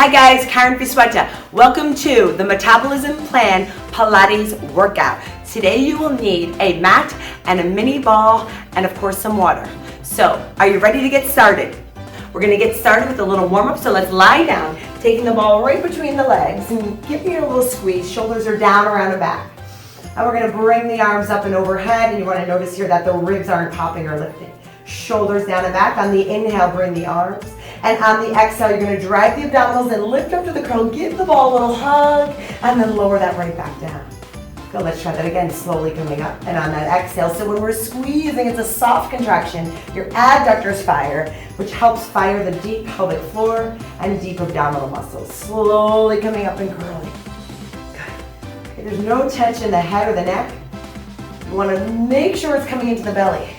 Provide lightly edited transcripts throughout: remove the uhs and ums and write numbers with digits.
Hi guys, Karen Fisweta. Welcome to the Metabolism Plan Pilates Workout. Today you will need a mat and a mini ball and of course some water. So, are you ready to get started? We're going to get started with a little warm-up, so let's lie down, taking the ball right between the legs and give me a little squeeze. Shoulders are down around the back. And we're going to bring the arms up and overhead, and you want to notice here that the ribs aren't popping or lifting. Shoulders down and back. On the inhale, bring the arms. And on the exhale, you're going to drag the abdominals and lift up to the curl. Give the ball a little hug, and then lower that right back down. Go, let's try that again, slowly coming up. And on that exhale, so when we're squeezing, it's a soft contraction. Your adductors fire, which helps fire the deep pelvic floor and deep abdominal muscles. Slowly coming up and curling. Good. Okay, there's no tension in the head or the neck. You want to make sure it's coming into the belly.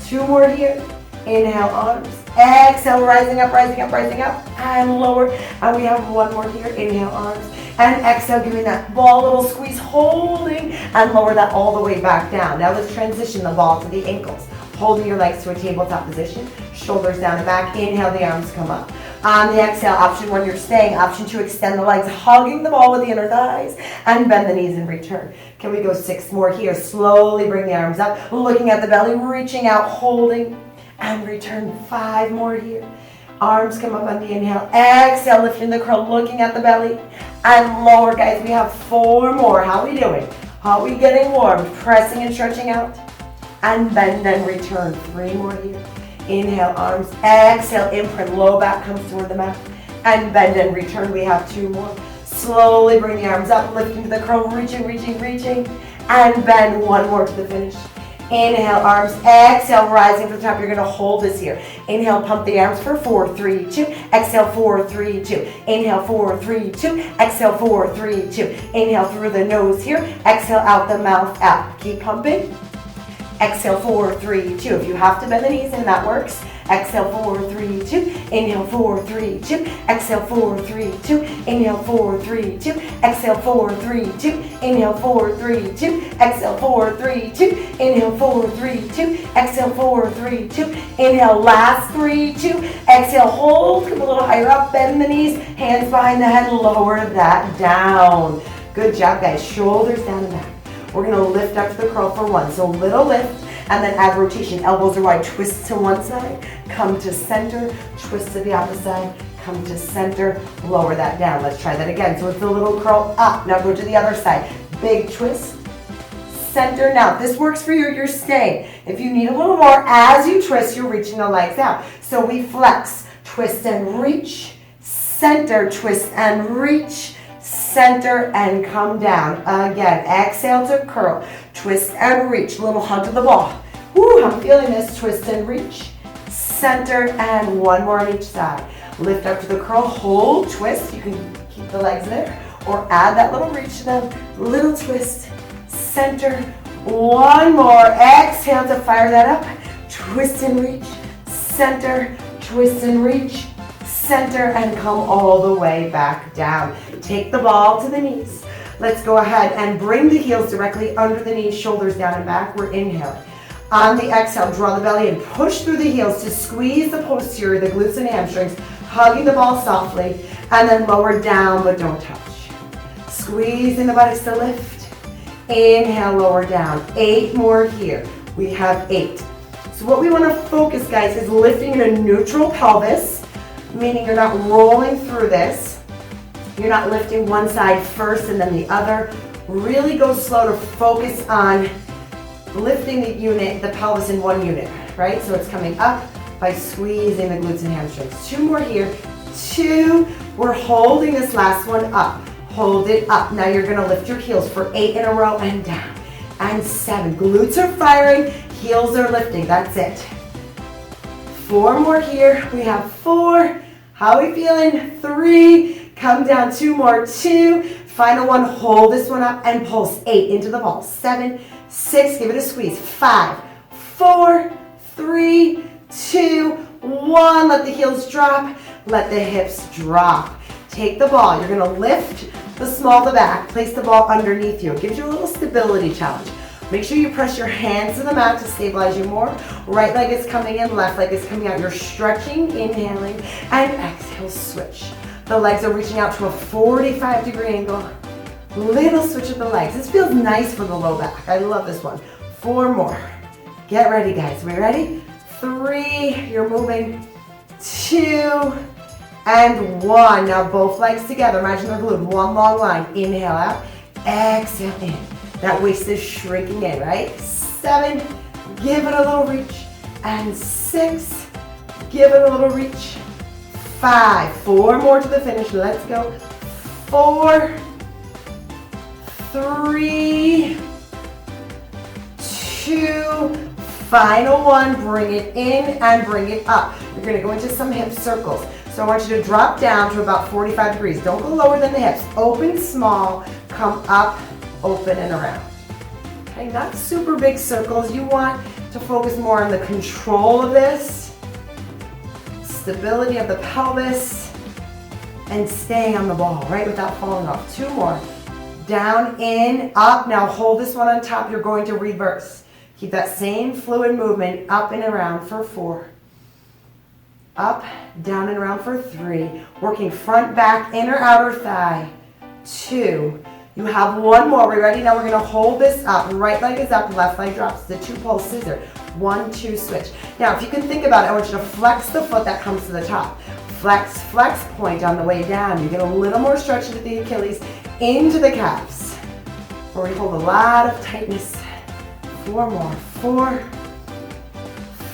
2 more here. Inhale, arms. Exhale, rising up, rising up, rising up, and lower. And we have 1 more here. Inhale, arms. And exhale, giving that ball a little squeeze, holding, and lower that all the way back down. Now let's transition the ball to the ankles. Holding your legs to a tabletop position. Shoulders down and back. Inhale, the arms come up. On the exhale, option 1, you're staying. Option 2, extend the legs, hugging the ball with the inner thighs, and bend the knees and return. Can we go 6 more here? Slowly bring the arms up, looking at the belly, reaching out, holding, and return. 5 more here. Arms come up on the inhale. Exhale, lifting the curl, looking at the belly, and lower, guys. We have 4 more. How are we doing? How are we getting warm? Pressing and stretching out, and bend and return. 3 more here. Inhale, arms. Exhale, imprint. Low back comes toward the mat, and bend and return. We have 2 more. Slowly bring the arms up, lifting to the curl, reaching, reaching, reaching, and bend. 1 more to the finish. Inhale, arms. Exhale, rising to the top. You're going to hold this here. Inhale, pump the arms for 4, 3, 2. Exhale, 4, 3, 2. Inhale, 4, 3, 2. Exhale, 4, 3, 2. Inhale through the nose here. Exhale out the mouth, out. Keep pumping. Exhale, 4, 3, 2. If you have to bend the knees and that works. Exhale, 4, 3, 2. Inhale, 4, 3, 2. Exhale, 4, 3, 2. Inhale, 4, 3, 2. Exhale, 4, 3, 2. Inhale, 4, 3, 2. Exhale, 4, 3, 2. Inhale, 4, 3, 2. Exhale, 4, 3, 2. Inhale, last 3, 2. Exhale, hold. Come a little higher up. Bend the knees. Hands behind the head. Lower that down. Good job, guys. Shoulders down and back. We're going to lift up to the curl for 1. So little lift, and then add rotation. Elbows are wide. Twist to one side. Come to center. Twist to the opposite side. Come to center. Lower that down. Let's try that again. So it's a little curl up. Now go to the other side. Big twist. Center. Now, if this works for you, you're staying. If you need a little more, as you twist, you're reaching the legs out. So we flex. Twist and reach. Center. Twist and reach. Center and come down. Again, exhale to curl. Twist and reach. Little hug to the ball. Woo, I'm feeling this. Twist and reach. Center and 1 more on each side. Lift up to the curl. Hold, twist. You can keep the legs there or add that little reach to them. Little twist. Center. 1 more. Exhale to fire that up. Twist and reach. Center. Twist and reach. Center and come all the way back down. Take the ball to the knees. Let's go ahead and bring the heels directly under the knees, shoulders down and back. We're inhaling. On the exhale, draw the belly and push through the heels to squeeze the posterior, the glutes and hamstrings, hugging the ball softly, and then lower down but don't touch. Squeezing the buttocks to lift. Inhale, lower down. 8 more here. We have 8. So what we want to focus, guys, is lifting in a neutral pelvis, meaning you're not rolling through this. You're not lifting one side first and then the other. Really go slow to focus on lifting the unit, the pelvis in 1 unit, right? So it's coming up by squeezing the glutes and hamstrings. 2 more here. 2. We're holding this last one up. Hold it up. Now you're going to lift your heels for 8 in a row and down. And 7. Glutes are firing. Heels are lifting. That's it. 4 more here. We have 4. How are we feeling? 3. Come down. 2 more. 2. Final one. Hold this one up and pulse. 8 into the ball. 7, 6. Give it a squeeze. 5, 4, 3, 2, 1. Let the heels drop. Let the hips drop. Take the ball. You're going to lift the small to the back. Place the ball underneath you. It gives you a little stability challenge. Make sure you press your hands to the mat to stabilize you more. Right leg is coming in, left leg is coming out. You're stretching, inhaling, and exhale, switch. The legs are reaching out to a 45-degree angle. Little switch of the legs. This feels nice for the low back. I love this one. 4 more. Get ready, guys. We ready? 3, you're moving. 2, and 1. Now both legs together. Imagine they're glued. One long line. Inhale out. Exhale in. That waist is shrinking in, right? 7, give it a little reach. And 6, give it a little reach. 5, 4 more to the finish. Let's go. 4, 3, 2, final one. Bring it in and bring it up. You're going to go into some hip circles. So I want you to drop down to about 45 degrees. Don't go lower than the hips. Open small, come up, open and around. Okay, not super big circles. You want to focus more on the control of this, stability of the pelvis, and staying on the ball, right, without falling off. 2 more. Down, in, up. Now hold this one on top. You're going to reverse. Keep that same fluid movement up and around for 4. Up, down and around for 3. Working front, back, inner, outer thigh. 2. You have 1 more. We ready? Now we're going to hold this up. Right leg is up, left leg drops. The 2-pole scissor. 1, 2, switch. Now if you can think about it, I want you to flex the foot that comes to the top. Flex, flex, point on the way down. You get a little more stretch into the Achilles, into the calves, where we hold a lot of tightness. 4 more. 4,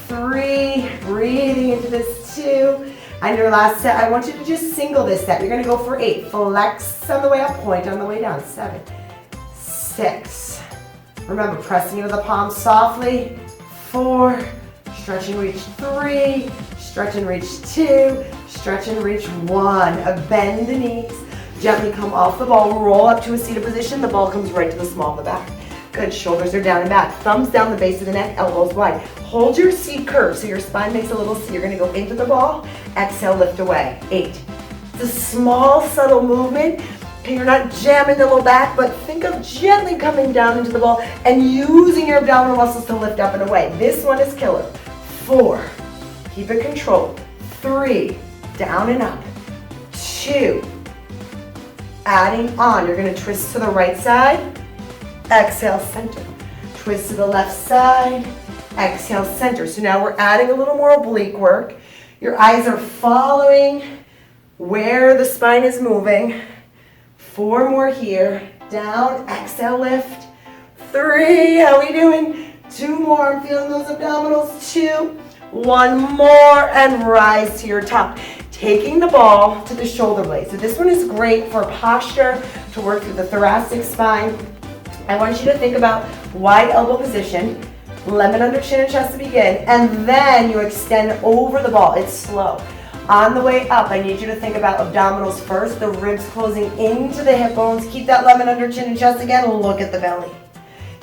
3, breathing into this 2. And your last set, I want you to just single this set. You're going to go for 8. Flex on the way up, point on the way down. 7, 6. Remember, pressing into the palms softly. 4, stretch and reach. 3, stretch and reach. 2, stretch and reach. 1. Bend the knees. Gently come off the ball. Roll up to a seated position. The ball comes right to the small of the back. Good. Shoulders are down and back. Thumbs down the base of the neck. Elbows wide. Hold your C curve so your spine makes a little C. You're going to go into the ball. Exhale, lift away. 8. It's a small, subtle movement. Okay, you're not jamming the low back, but think of gently coming down into the ball and using your abdominal muscles to lift up and away. This one is killer. 4. Keep it controlled. 3. Down and up. 2. Adding on. You're going to twist to the right side. Exhale, center. Twist to the left side. Exhale, center. So now we're adding a little more oblique work. Your eyes are following where the spine is moving. 4 more here. Down, exhale, lift. 3, how are we doing? 2 more, I'm feeling those abdominals. 2, 1 more, and rise to your top. Taking the ball to the shoulder blade. So this one is great for posture, to work through the thoracic spine. I want you to think about wide elbow position, lemon under chin and chest to begin, and then you extend over the ball. It's slow. On the way up, I need you to think about abdominals first, the ribs closing into the hip bones. Keep that lemon under chin and chest again. Look at the belly.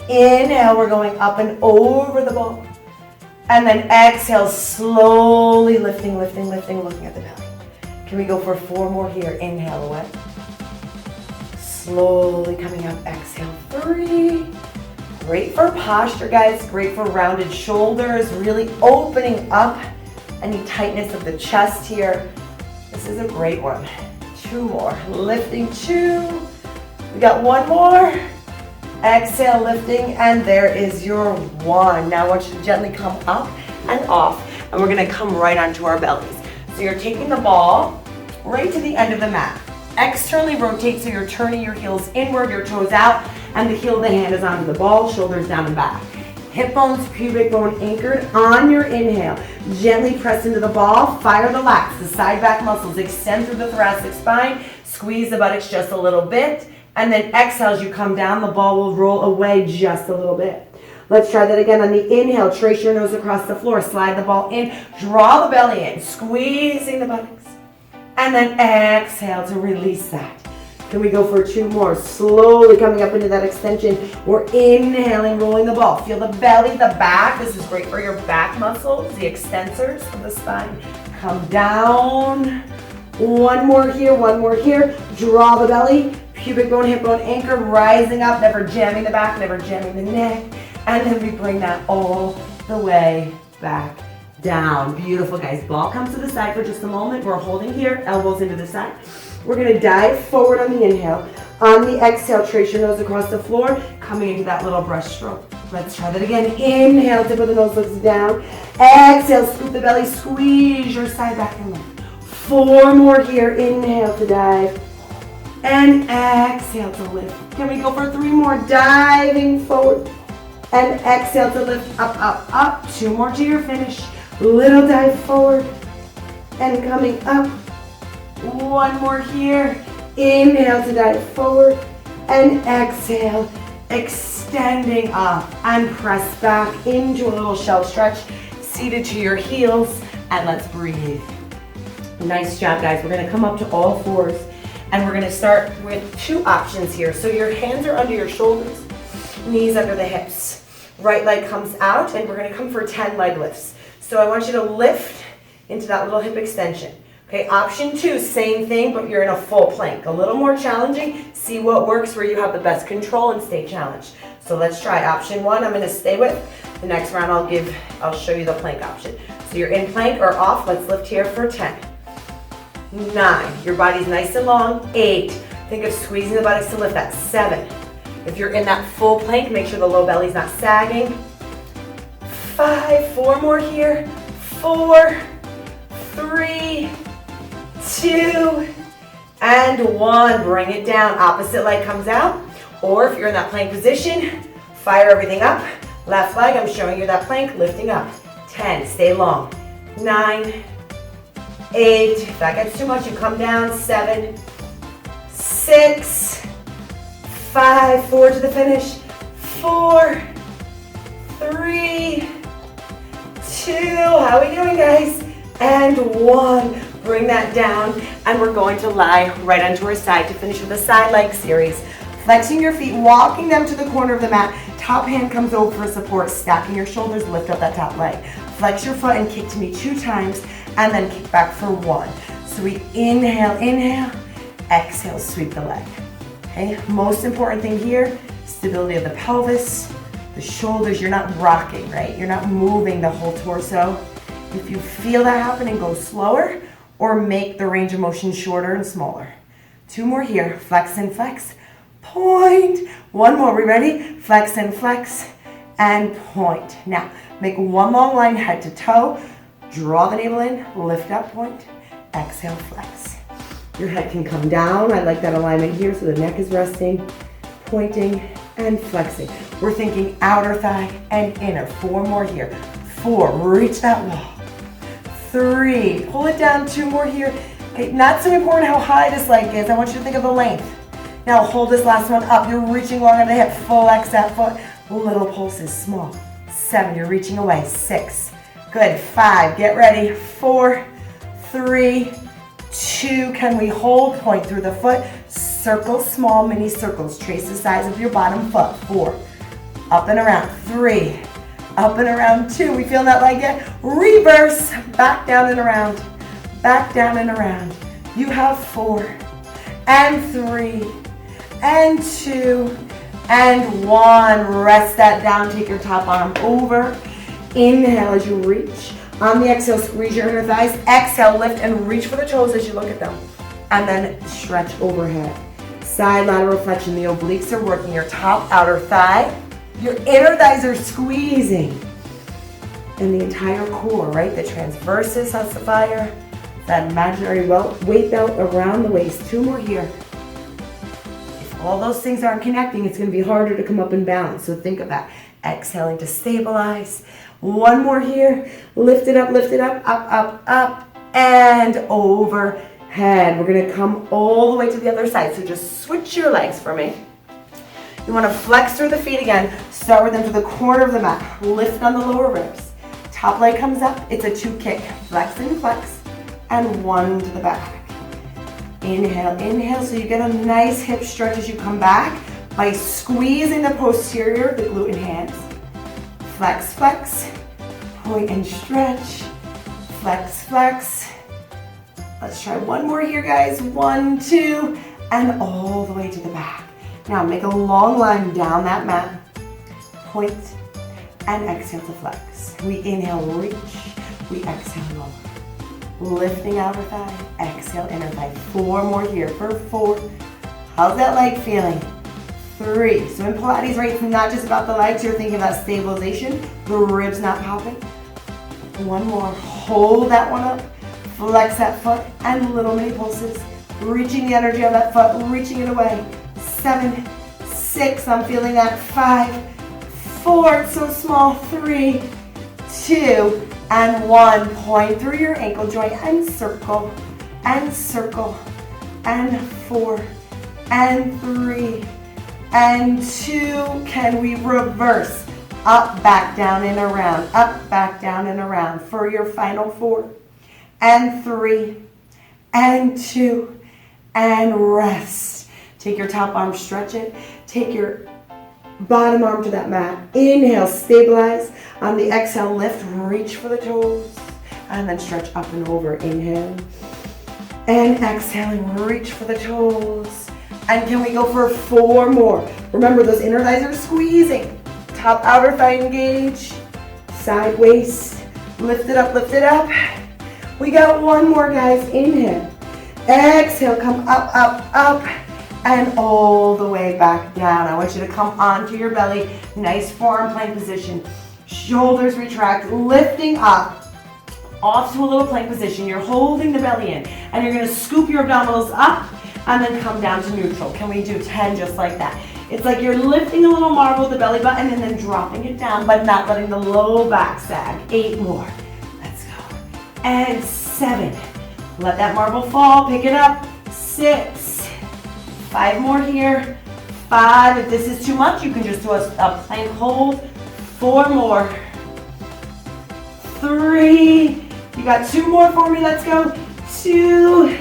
Inhale, we're going up and over the ball. And then exhale, slowly lifting, lifting, lifting, looking at the belly. Can we go for 4 more here? Inhale away. Slowly coming up, exhale. 3. Great for posture, guys. Great for rounded shoulders, really opening up any tightness of the chest here. This is a great one. 2 more. Lifting 2. We got 1 more. Exhale, lifting, and there is your 1. Now I want you to gently come up and off, and we're going to come right onto our bellies. So you're taking the ball right to the end of the mat. Externally rotate, so you're turning your heels inward, your toes out, and the heel of the hand is onto the ball, shoulders down and back. Hip bones, pubic bone anchored on your inhale. Gently press into the ball, fire the lats, the side back muscles, extend through the thoracic spine, squeeze the buttocks just a little bit, and then exhale as you come down, the ball will roll away just a little bit. Let's try that again. On the inhale, trace your nose across the floor, slide the ball in, draw the belly in, squeezing the buttocks. And then exhale to release that. Can we go for 2 more? Slowly coming up into that extension. We're inhaling, rolling the ball. Feel the belly, the back. This is great for your back muscles, the extensors of the spine. Come down. 1 more here, 1 more here. Draw the belly, pubic bone, hip bone anchor, rising up, never jamming the back, never jamming the neck. And then we bring that all the way back down. Beautiful, guys. Ball comes to the side for just a moment. We're holding here, elbows into the side. We're gonna dive forward on the inhale. On the exhale, trace your nose across the floor, coming into that little brush stroke. Let's try that again. Inhale, tip of the nose looks down. Exhale, scoop the belly, squeeze your side back and lift. 4 more here. Inhale to dive. And exhale to lift. Can we go for 3 more? Diving forward. And exhale to lift. Up, up, up. 2 more to your finish. Little dive forward. And coming up. 1 more here. Inhale to dive forward. And exhale. Extending up. And press back into a little shell stretch. Seated to your heels. And let's breathe. Nice job, guys. We're going to come up to all fours. And we're going to start with 2 options here. So your hands are under your shoulders, knees under the hips. Right leg comes out, and we're going to come for 10 leg lifts. So I want you to lift into that little hip extension. Okay, option 2, same thing, but you're in a full plank. A little more challenging. See what works where you have the best control and stay challenged. So let's try option 1. I'm going to stay with. The next round I'll show you the plank option. So you're in plank or off. Let's lift here for 10. 9, your body's nice and long. 8, think of squeezing the buttocks to lift that. 7, if you're in that full plank, make sure the low belly's not sagging. 5, 4 more here. 4, 3, 2, and 1. Bring it down. Opposite leg comes out. Or if you're in that plank position, fire everything up. Left leg, I'm showing you that plank, lifting up. 10, stay long. 9, 8, if that gets too much, you come down. 7, 6, 5, 4 to the finish. 4, 3, 2, how are we doing, guys? And 1, bring that down, and we're going to lie right onto our side to finish with a side leg series. Flexing your feet, walking them to the corner of the mat. Top hand comes over for support, stacking your shoulders, lift up that top leg. Flex your foot and kick to me 2 times, and then kick back for 1. So we inhale, inhale, exhale, sweep the leg. Okay, most important thing here, stability of the pelvis, the shoulders. You're not rocking, right? You're not moving the whole torso. If you feel that happening, go slower or make the range of motion shorter and smaller. 2 more here, flex and flex, point. 1 more, we ready? Flex and flex, and point. Now, make 1 long line head to toe, draw the navel in, lift up, point, exhale, flex. Your head can come down. I like that alignment here so the neck is resting, pointing and flexing. We're thinking outer thigh and inner. 4 more here. 4, reach that wall. 3, pull it down. 2 more here. Okay, not so important how high this leg is. I want you to think of the length. Now hold this last one up. You're reaching long on the hip. Full X that foot. Little pulses, small. 7, you're reaching away. 6, good. 5, get ready. 4, 3, 2, can we hold? Point through the foot. Circle, small mini circles. Trace the size of your bottom foot. 4, up and around. 3, up and around. 2, we feel that leg yet? Reverse, back down and around. Back down and around. You have 4, and 3, and 2, and 1. Rest that down, take your top arm over. Inhale as you reach. On the exhale, squeeze your inner thighs. Exhale, lift and reach for the toes as you look at them. And then stretch overhead. Side lateral flexion, the obliques are working your top outer thigh. Your inner thighs are squeezing. And the entire core, right? The transversus has the fire. That imaginary weight belt around the waist. 2 more here. If all those things aren't connecting, it's going to be harder to come up and balance. So think of that. Exhaling to stabilize. 1 more here. Lift it up, up, up, up, and overhead. We're going to come all the way to the other side. So just switch your legs for me. You want to flex through the feet again. Start with them to the corner of the mat. Lift on the lower ribs. Top leg comes up. It's a 2 kick. Flex and flex. And 1 to the back. Inhale, inhale. So you get a nice hip stretch as you come back by squeezing the posterior, the glute and hands. Flex, flex. Point and stretch. Flex, flex. Let's try 1 more here, guys. 1, 2, and all the way to the back. Now make a long line down that mat. Point and exhale to flex. We inhale, reach. We exhale lower. Lifting outer thigh, exhale inner thigh. 4 more here for 4. How's that leg feeling? 3. So in Pilates, right, it's not just about the legs, you're thinking about stabilization, the ribs not popping. 1 more, hold that one up, flex that foot, and little mini pulses. Reaching the energy of that foot, reaching it away. 7, 6, I'm feeling that. 5, 4, it's so small. 3, 2, and 1. Point through your ankle joint and circle, and 4, and 3, and 2. Can we reverse? Up, back, down, and around. Up, back, down, and around for your final 4, and 3, and 2, and rest. Take your top arm, stretch it. Take your bottom arm to that mat. Inhale, stabilize. On the exhale, lift, reach for the toes. And then stretch up and over. Inhale. And exhaling, reach for the toes. And can we go for 4 more? Remember, those inner thighs are squeezing. Top outer thigh engage. Side waist. Lift it up, lift it up. We got 1 more, guys. Inhale. Exhale, come up, up, up, and all the way back down. I want you to come onto your belly. Nice forearm plank position. Shoulders retract, lifting up, off to a little plank position. You're holding the belly in, and you're gonna scoop your abdominals up, and then come down to neutral. Can we do 10 just like that? It's like you're lifting a little marble with the belly button, and then dropping it down, but not letting the low back sag. 8 more. Let's go. And 7. Let that marble fall, pick it up. 6, 5 more here. 5, if this is too much, you can just do a plank hold. 4 more. 3, you got 2 more for me, let's go. 2,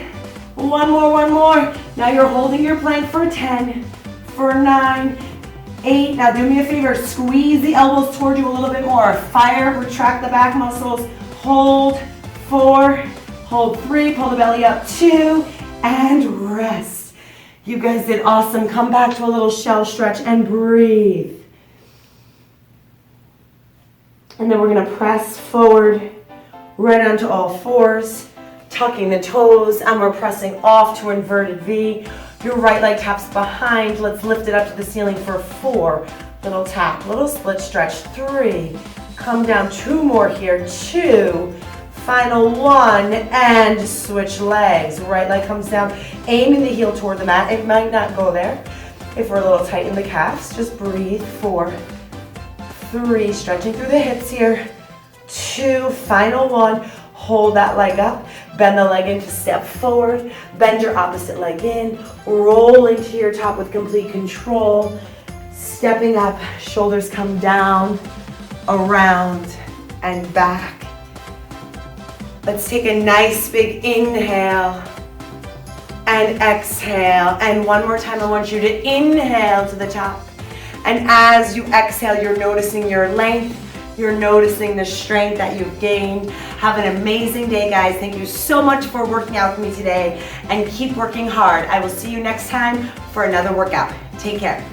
1 more, 1 more. Now you're holding your plank for 10, for 9, 8. Now do me a favor, squeeze the elbows toward you a little bit more. Fire, retract the back muscles. Hold, 4, hold 3, pull the belly up, 2, and rest. You guys did awesome. Come back to a little shell stretch and breathe. And then we're gonna press forward, right onto all 4s, tucking the toes, and we're pressing off to inverted V. Your right leg taps behind. Let's lift it up to the ceiling for 4. Little tap, little split stretch. 3, come down. 2 more here. 2, final 1, and switch legs. Right leg comes down, aiming the heel toward the mat. It might not go there. If we're a little tight in the calves, just breathe. 4, 3, stretching through the hips here. 2, final 1. Hold that leg up, bend the leg in to step forward, bend your opposite leg in, rolling to your top with complete control, stepping up, shoulders come down, around, and back. Let's take a nice big inhale and exhale. And one more time, I want you to inhale to the top. And as you exhale, you're noticing your length. You're noticing the strength that you've gained. Have an amazing day, guys. Thank you so much for working out with me today. And keep working hard. I will see you next time for another workout. Take care.